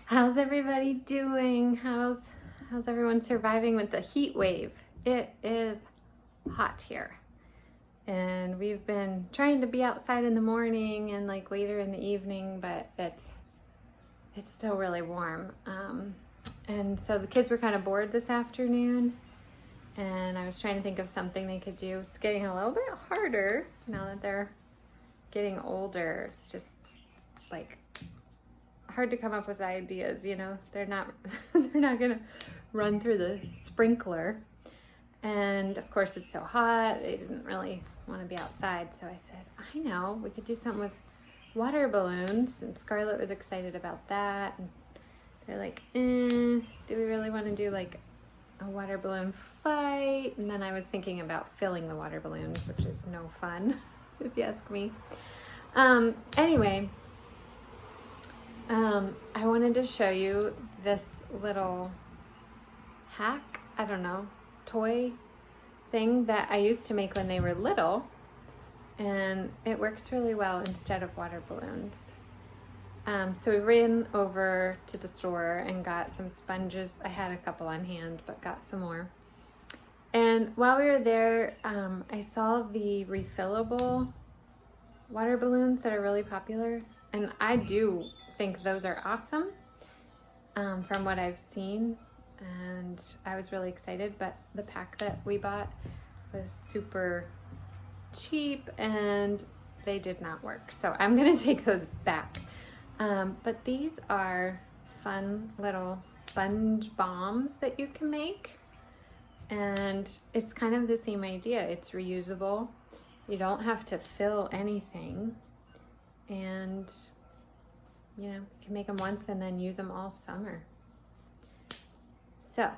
How's everybody doing? How's everyone surviving with the heat wave? It is hot here. And we've been trying to be outside in the morning and like later in the evening, but it's still really warm. And so the kids were kind of bored this afternoon, and I was trying to think of something they could do. It's getting a little bit harder now that they're getting older. It's just like hard to come up with ideas, you know. They're not gonna run through the sprinkler, and of course it's so hot they didn't really want to be outside. So I said, I know, we could do something with water balloons, and Scarlett was excited about that, and they're like, do we really want to do like a water balloon fight? And then I was thinking about filling the water balloons, which is no fun if you ask me. Anyway, I wanted to show you this little hack, I don't know, toy thing that I used to make when they were little, and it works really well instead of water balloons. So we ran over to the store and got some sponges. I had a couple on hand, but got some more. And while we were there, I saw the refillable water balloons that are really popular, and I do think those are awesome from what I've seen, and I was really excited, but the pack that we bought was super cheap and they did not work, so I'm gonna take those back. But these are fun little sponge bombs that you can make, and it's kind of the same idea. It's reusable. You don't have to fill anything, and you know, you can make them once and then use them all summer. So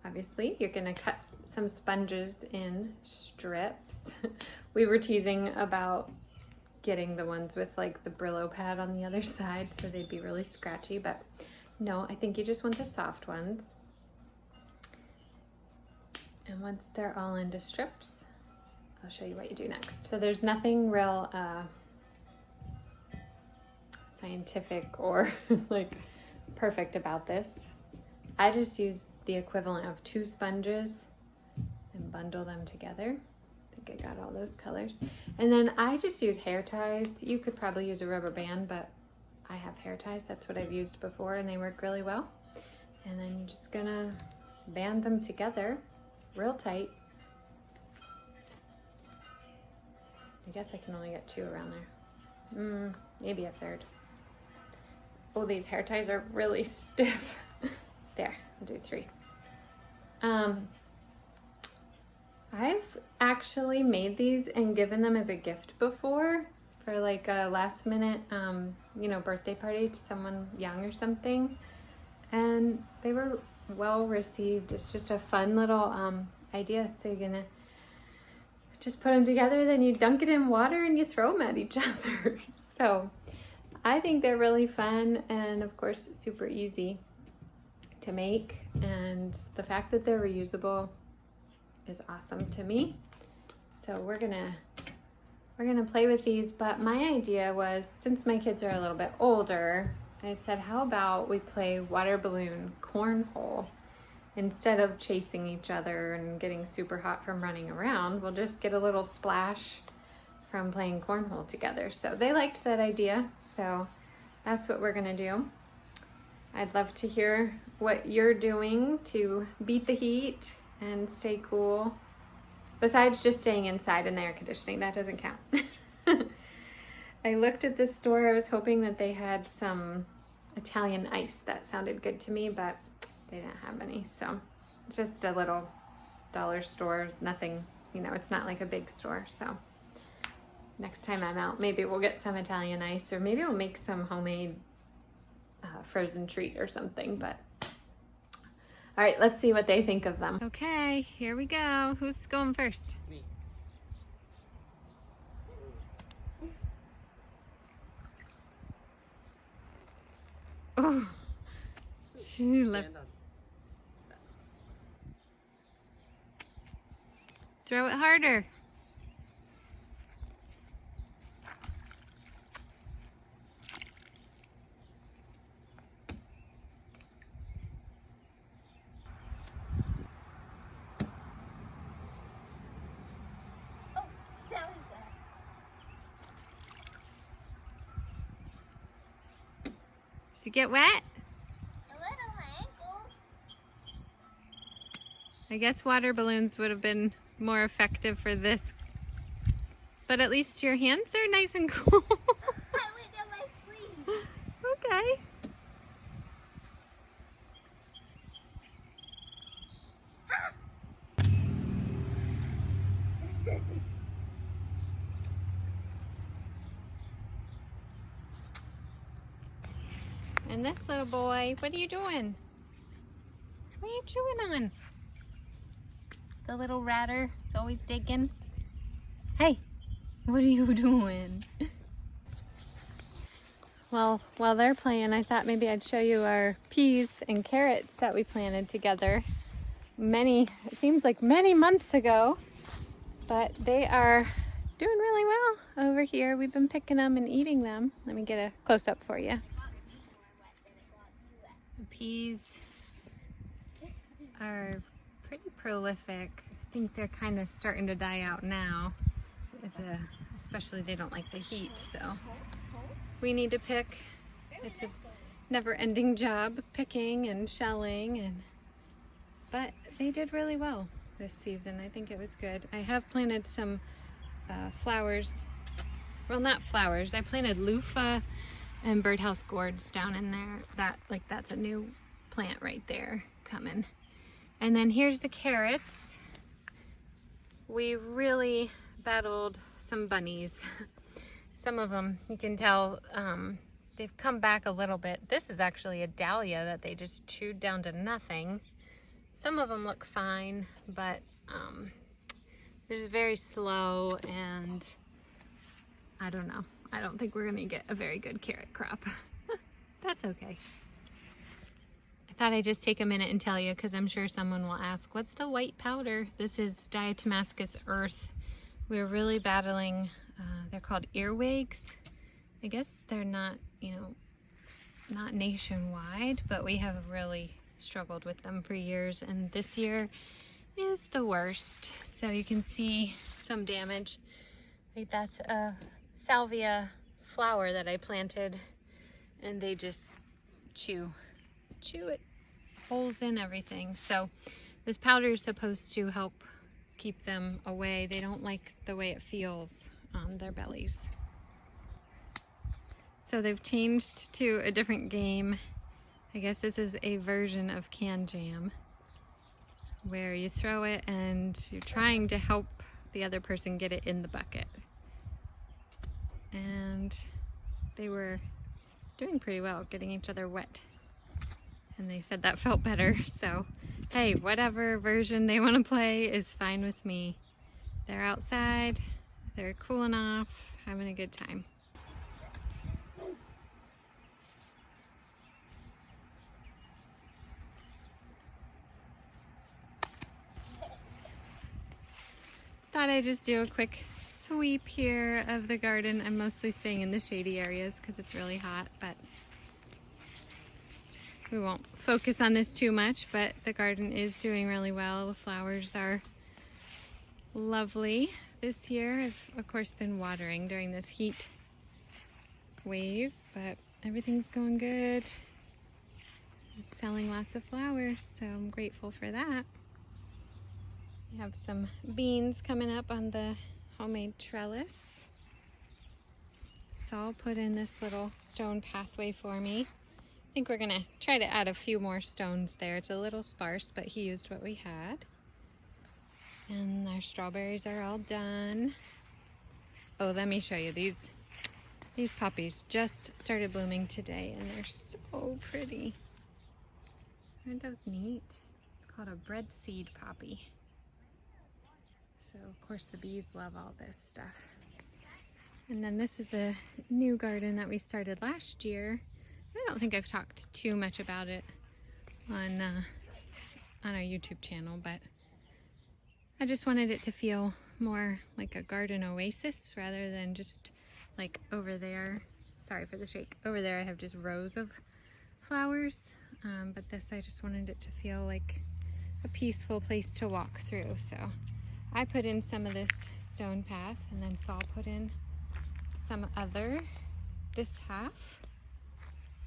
obviously you're gonna cut some sponges in strips. We were teasing about getting the ones with like the Brillo pad on the other side so they'd be really scratchy, but no, I think you just want the soft ones. And once they're all into strips, I'll show you what you do next. So there's nothing real scientific or like perfect about this. I just use the equivalent of 2 sponges and bundle them together. I think I got all those colors. And then I just use hair ties. You could probably use a rubber band, but I have hair ties. That's what I've used before and they work really well. And then you're just gonna band them together real tight. I guess I can only get 2 around there. Maybe a third. Oh, these hair ties are really stiff. There, I'll do 3. I've actually made these and given them as a gift before for like a last minute, birthday party to someone young or something. And they were well received. It's just a fun little idea. So you're gonna just put them together, then you dunk it in water and you throw them at each other. So I think they're really fun and of course super easy to make, and the fact that they're reusable is awesome to me. So we're gonna play with these, but my idea was, since my kids are a little bit older, I said, how about we play water balloon cornhole? Instead of chasing each other and getting super hot from running around, we'll just get a little splash from playing cornhole together. So they liked that idea, so that's what we're gonna do. I'd love to hear what you're doing to beat the heat and stay cool, besides just staying inside in the air conditioning. That doesn't count. I looked at this store. I was hoping that they had some Italian ice. That sounded good to me, but they didn't have any. So just a little dollar store, nothing, it's not like a big store. So next time I'm out, maybe we'll get some Italian ice, or maybe we'll make some homemade frozen treat or something. But all right, let's see what they think of them. Okay, here we go. Who's going first? Me. Oh, she left. Throw it harder. Did you get wet? A little, my ankles. I guess water balloons would have been more effective for this. But at least your hands are nice and cool. I went down my sleeves. Okay. And this little boy, what are you doing? What are you chewing on? The little ratter is always digging. Hey, what are you doing? Well, while they're playing, I thought maybe I'd show you our peas and carrots that we planted together it seems like many months ago, but they are doing really well over here. We've been picking them and eating them. Let me get a close-up for you. The peas are pretty prolific. I think they're kind of starting to die out now, especially they don't like the heat, so we need to pick. It's a never-ending job picking and shelling, but they did really well this season. I think it was good. I have planted some flowers. Well, not flowers. I planted loofah and birdhouse gourds down in there. That's a new plant right there coming. And then here's the carrots. We really battled some bunnies. Some of them, you can tell, they've come back a little bit. This is actually a dahlia that they just chewed down to nothing. Some of them look fine, but they're just very slow, and I don't know. I don't think we're gonna get a very good carrot crop. That's okay. I thought I'd just take a minute and tell you, because I'm sure someone will ask, what's the white powder? This is diatomaceous earth. We're really battling, they're called earwigs. I guess they're not, not nationwide, but we have really struggled with them for years, and this year is the worst. So you can see some damage. Like that's a salvia flower that I planted, and they just chew it, holes in everything. So this powder is supposed to help keep them away. They don't like the way it feels on their bellies. So they've changed to a different game. I guess this is a version of can jam, where you throw it and you're trying to help the other person get it in the bucket. And they were doing pretty well, getting each other wet. And they said that felt better, so hey, whatever version they want to play is fine with me. They're outside, they're cooling off, having a good time. Thought I'd just do a quick sweep here of the garden. I'm mostly staying in the shady areas because it's really hot, but we won't focus on this too much. But the garden is doing really well. The flowers are lovely this year. I've of course been watering during this heat wave, but everything's going good. I'm selling lots of flowers, so I'm grateful for that. We have some beans coming up on the homemade trellis. Saul put in this little stone pathway for me. I think we're gonna try to add a few more stones there. It's a little sparse, but he used what we had. And our strawberries are all done. Oh, let me show you these. These poppies just started blooming today, and they're so pretty. Aren't those neat? It's called a bread seed poppy. So of course the bees love all this stuff. And then this is a new garden that we started last year. I don't think I've talked too much about it on our YouTube channel, but I just wanted it to feel more like a garden oasis rather than just like over there. Sorry for the shake. Over there I have just rows of flowers, but this I just wanted it to feel like a peaceful place to walk through. So I put in some of this stone path, and then Saul put in some other, this half.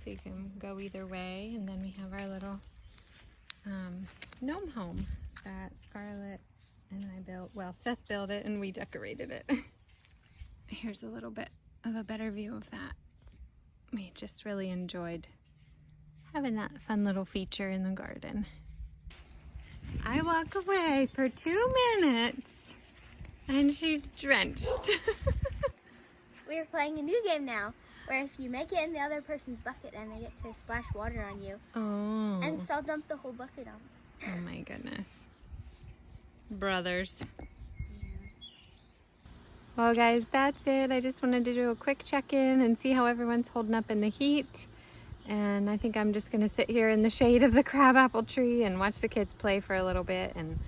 so you can go either way. And then we have our little gnome home that Scarlett and I built. Well, Seth built it and we decorated it. Here's a little bit of a better view of that. We just really enjoyed having that fun little feature in the garden. I walk away for 2 minutes and she's drenched. We're playing a new game now, where if you make it in the other person's bucket and they get to splash water on you, and so I'll dump the whole bucket on. Oh my goodness. Brothers. Well guys, that's it. I just wanted to do a quick check-in and see how everyone's holding up in the heat. And I think I'm just gonna sit here in the shade of the crabapple tree and watch the kids play for a little bit, and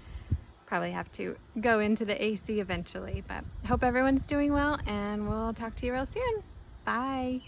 probably have to go into the AC eventually. But hope everyone's doing well, and we'll talk to you real soon. Bye.